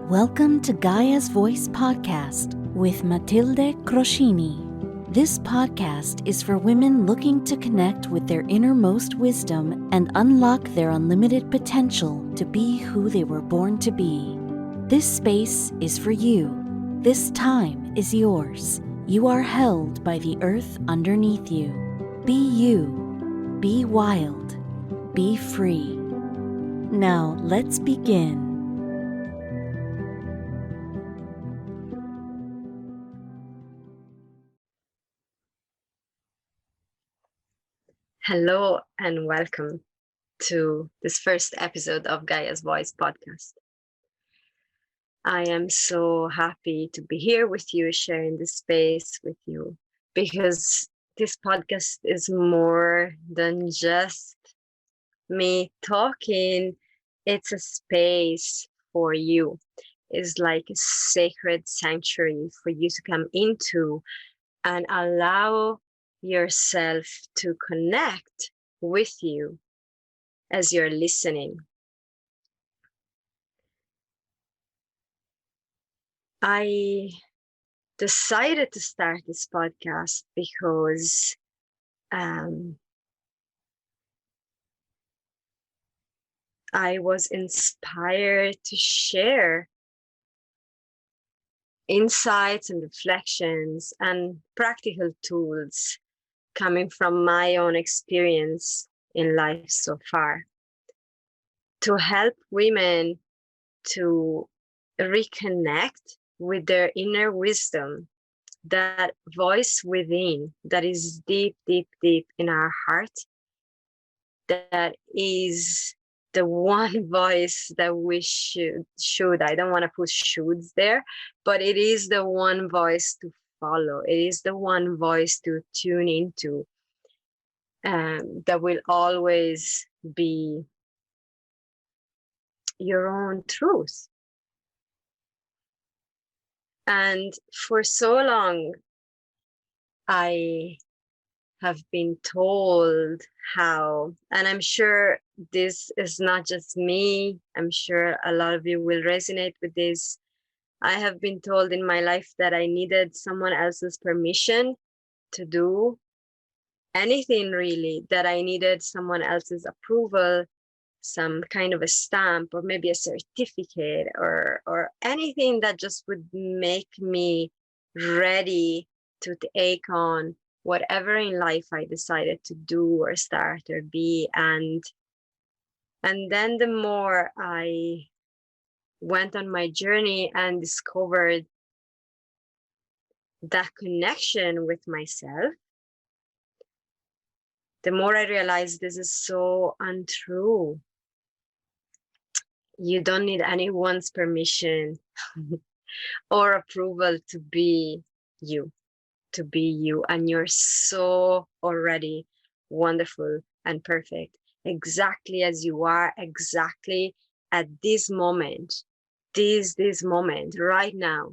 Welcome to Gaia's Voice Podcast with Matilde Croscini. This podcast is for women looking to connect with their innermost wisdom and unlock their unlimited potential to be who they were born to be. This space is for you. This time is yours. You are held by the earth underneath you. Be you. Be wild. Be free. Now let's begin. Hello and welcome to this first episode of Gaia's Voice podcast. I am so happy to be here with you, sharing this space with you, because this podcast is more than just me talking. It's a space for you. It's like a sacred sanctuary for you to come into and allow yourself to connect with you as you're listening. I decided to start this podcast because I was inspired to share insights and reflections and practical tools coming from my own experience in life so far, to help women to reconnect with their inner wisdom, that voice within that is deep, deep, deep in our heart, that is the one voice that we should, I don't want to put shoulds there, but it is the one voice to follow. It is the one voice to tune into, that will always be your own truth. And for so long, I have been told how, and I'm sure this is not just me, I'm sure a lot of you will resonate with this. I have been told in my life that I needed someone else's permission to do anything, really, that I needed someone else's approval, some kind of a stamp, or maybe a certificate, or anything that just would make me ready to take on whatever in life I decided to do or start or be. And then the more I went on my journey and discovered that connection with myself, the more I realized this is so untrue. You don't need anyone's permission or approval to be you, and you're so already wonderful and perfect, exactly as you are, exactly at this moment, this moment, right now.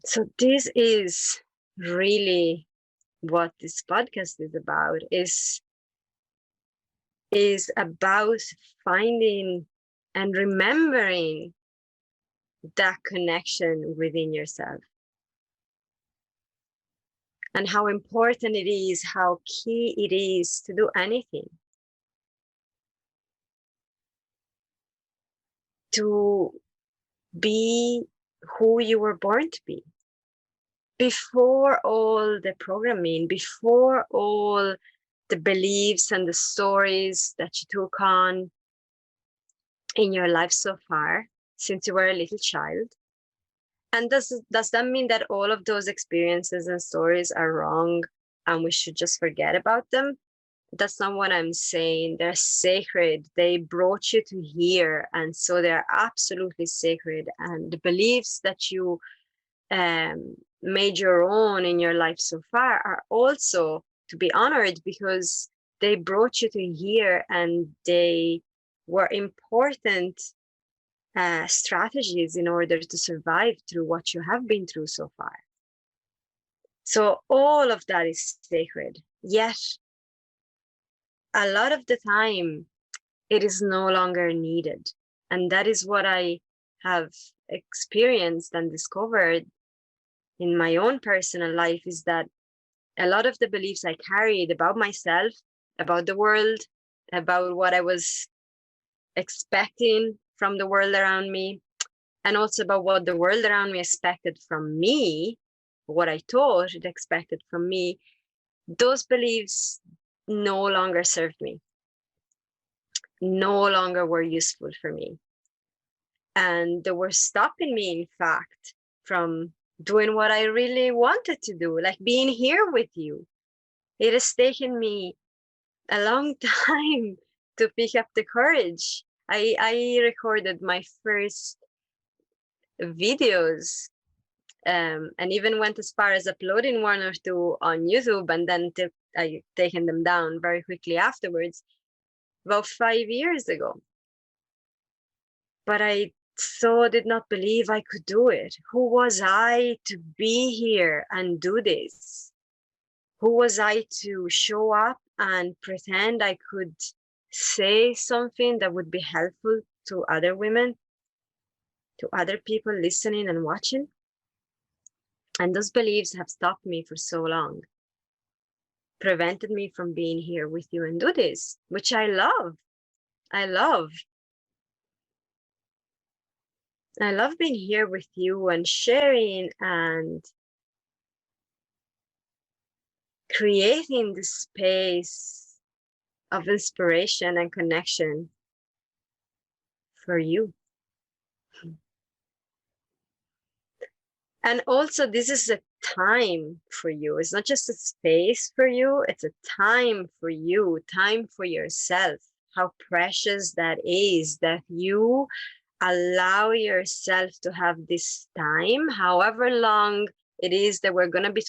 So this is really what this podcast is about, is about finding and remembering that connection within yourself, and how important it is, how key it is to do anything, to be who you were born to be, before all the programming, before all the beliefs and the stories that you took on in your life so far since you were a little child. And does that mean that all of those experiences and stories are wrong and we should just forget about them? That's not what I'm saying. They're sacred. They brought you to here, and so they're absolutely sacred. And the beliefs that you made your own in your life so far are also to be honored, because they brought you to here and they were important strategies in order to survive through what you have been through so far. So all of that is sacred. Yet a lot of the time it is no longer needed. And that is what I have experienced and discovered in my own personal life, is that a lot of the beliefs I carried about myself, about the world, about what I was expecting from the world around me, and also about what the world around me expected from me, what I thought it expected from me, those beliefs no longer served me, no longer were useful for me. And they were stopping me, in fact, from doing what I really wanted to do, like being here with you. It has taken me a long time to pick up the courage. I recorded my first videos, and even went as far as uploading one or two on YouTube, and then I taken them down very quickly afterwards, about 5 years ago. But I so did not believe I could do it. Who was I to be here and do this? Who was I to show up and pretend I could say something that would be helpful to other women, to other people listening and watching? And those beliefs have stopped me for so long, prevented me from being here with you and do this, which I love. I love. I love being here with you and sharing and creating the space of inspiration and connection for you. And also, this is a time for you. It's not just a space for you, it's a time for you, time for yourself. How precious that is, that you allow yourself to have this time, however long it is that we're going to be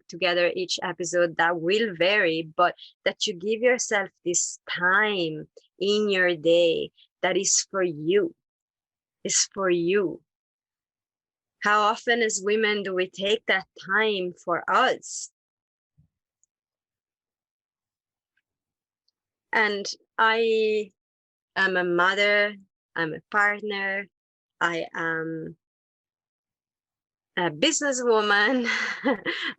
together each episode. That will vary, but that you give yourself this time in your day that is for you, is for you. How often as women do we take that time for us? And I am a mother, I'm a partner, I am a businesswoman,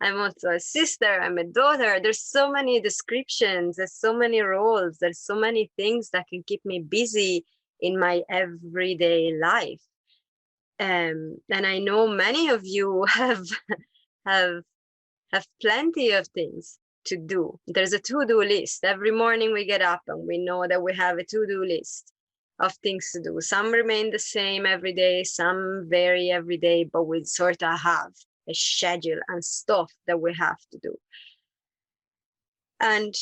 I'm also a sister, I'm a daughter. There's so many descriptions, there's so many roles, there's so many things that can keep me busy in my everyday life. And I know many of you have have plenty of things to do. There's a to-do list. Every morning we get up and we know that we have a to-do list of things to do. Some remain the same every day, some vary every day, but we sort of have a schedule and stuff that we have to do. And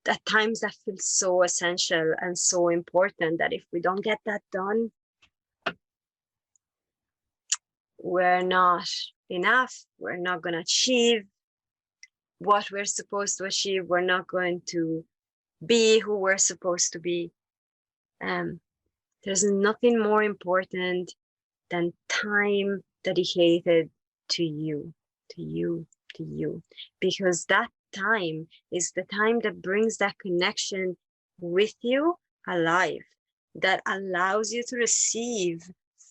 at times that feels so essential and so important that if we don't get that done, we're not enough. We're not going to achieve what we're supposed to achieve. We're not going to be who we're supposed to be. There's nothing more important than time dedicated to you, to you, to you, because that time is the time that brings that connection with you alive, that allows you to receive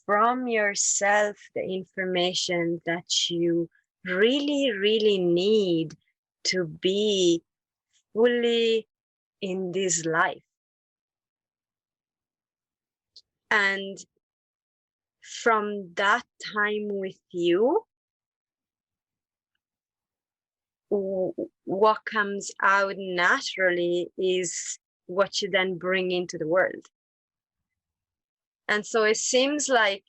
from yourself the information that you really, really need to be fully in this life. And from that time with you, what comes out naturally is what you then bring into the world. And so it seems like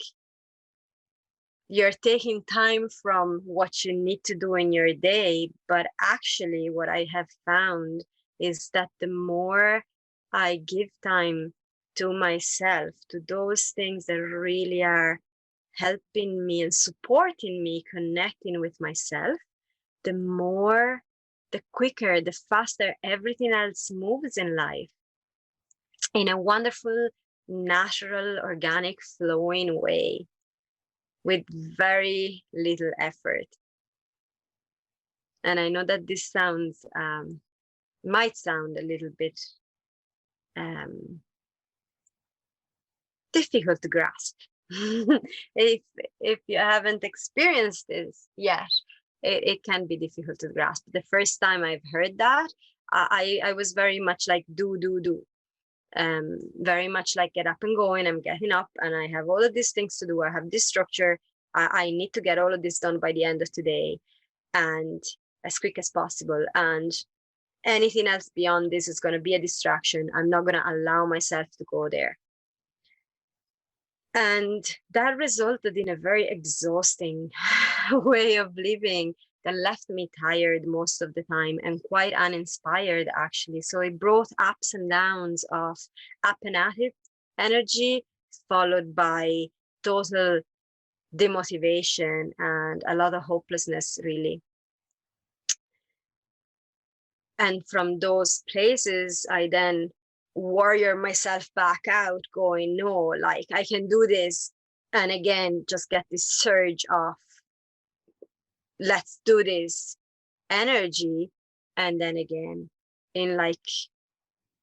you're taking time from what you need to do in your day, but actually what I have found is that the more I give time to myself, to those things that really are helping me and supporting me connecting with myself, the more, the quicker, the faster everything else moves in life in a wonderful, natural, organic, flowing way with very little effort. And I know that this sounds, might sound a little bit difficult to grasp. If you haven't experienced this yet, it can be difficult to grasp. The first time I've heard that, I was very much like do. Very much like get up and going. I'm getting up and I have all of these things to do. I have this structure. I need to get all of this done by the end of today and as quick as possible. And anything else beyond this is going to be a distraction. I'm not going to allow myself to go there. And that resulted in a very exhausting way of living that left me tired most of the time and quite uninspired, actually. So it brought ups and downs of up and at it energy, followed by total demotivation and a lot of hopelessness, really. And from those places, I then warrior myself back out, going, no, like I can do this. And again, just get this surge of let's do this energy. And then again, in like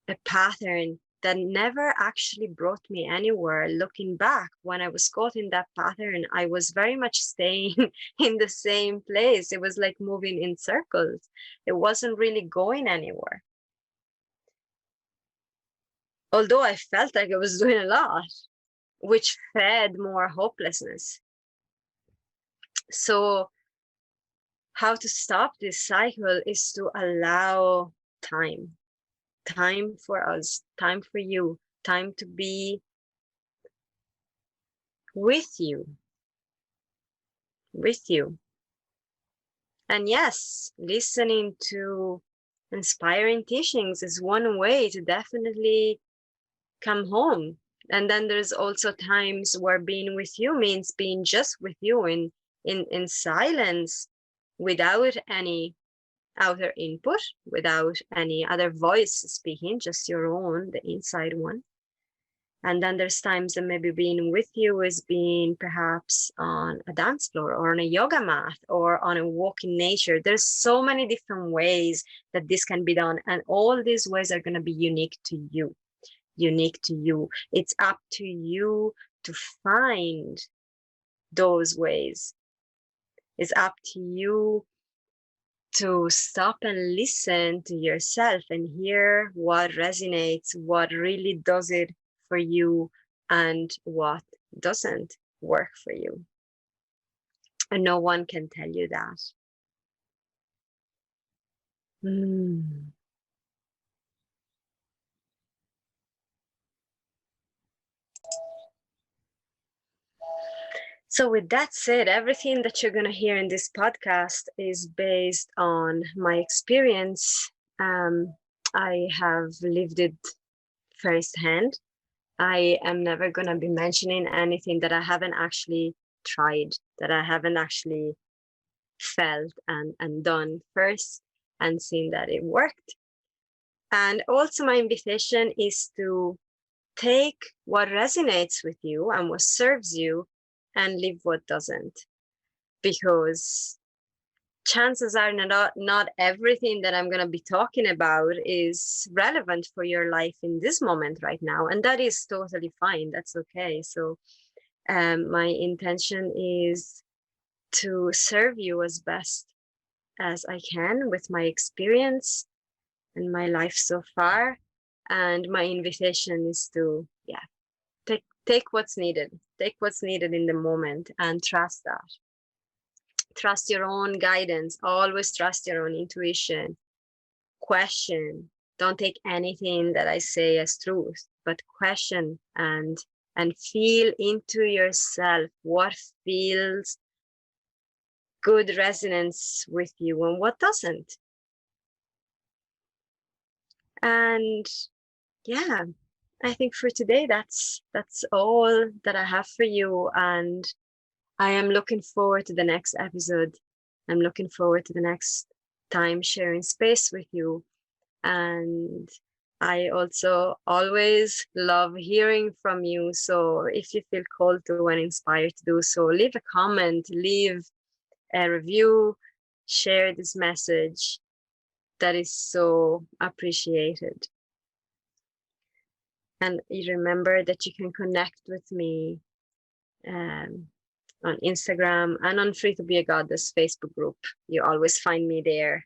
a pattern that never actually brought me anywhere. Looking back, when I was caught in that pattern, I was very much staying in the same place. It was like moving in circles. It wasn't really going anywhere. Although I felt like I was doing a lot, which fed more hopelessness. So how to stop this cycle is to allow time for us, time for you, time to be with you. And yes, listening to inspiring teachings is one way to definitely come home. And then there's also times where being with you means being just with you in silence, without any outer input, without any other voice speaking, just your own, the inside one. And then there's times that maybe being with you is being perhaps on a dance floor or on a yoga mat or on a walk in nature. There's so many different ways that this can be done. And all these ways are going to be unique to you. It's up to you to find those ways. It's up to you to stop and listen to yourself and hear what resonates, what really does it for you, and what doesn't work for you. And no one can tell you that. So with that said, everything that you're going to hear in this podcast is based on my experience. I have lived it firsthand. I am never going to be mentioning anything that I haven't actually tried, that I haven't actually felt and done first and seen that it worked. And also my invitation is to take what resonates with you and what serves you and leave what doesn't. Because chances are not everything that I'm going to be talking about is relevant for your life in this moment right now. And that is totally fine. That's okay. So my intention is to serve you as best as I can with my experience and my life so far. And my invitation is to, take what's needed. Take what's needed in the moment and trust that. Trust your own guidance. Always trust your own intuition. Question. Don't take anything that I say as truth, but question and feel into yourself what feels good resonance with you and what doesn't. And yeah, I think for today that's all that I have for you. And I am looking forward to the next episode. I'm looking forward to the next time sharing space with you. And I also always love hearing from you. So if you feel called to and inspired to do so, leave a comment, leave a review, share this message. That is so appreciated. And you remember that you can connect with me on Instagram and on Free to Be a Goddess Facebook group. You always find me there.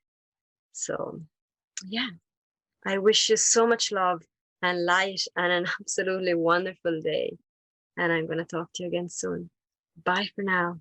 So, yeah, I wish you so much love and light and an absolutely wonderful day. And I'm going to talk to you again soon. Bye for now.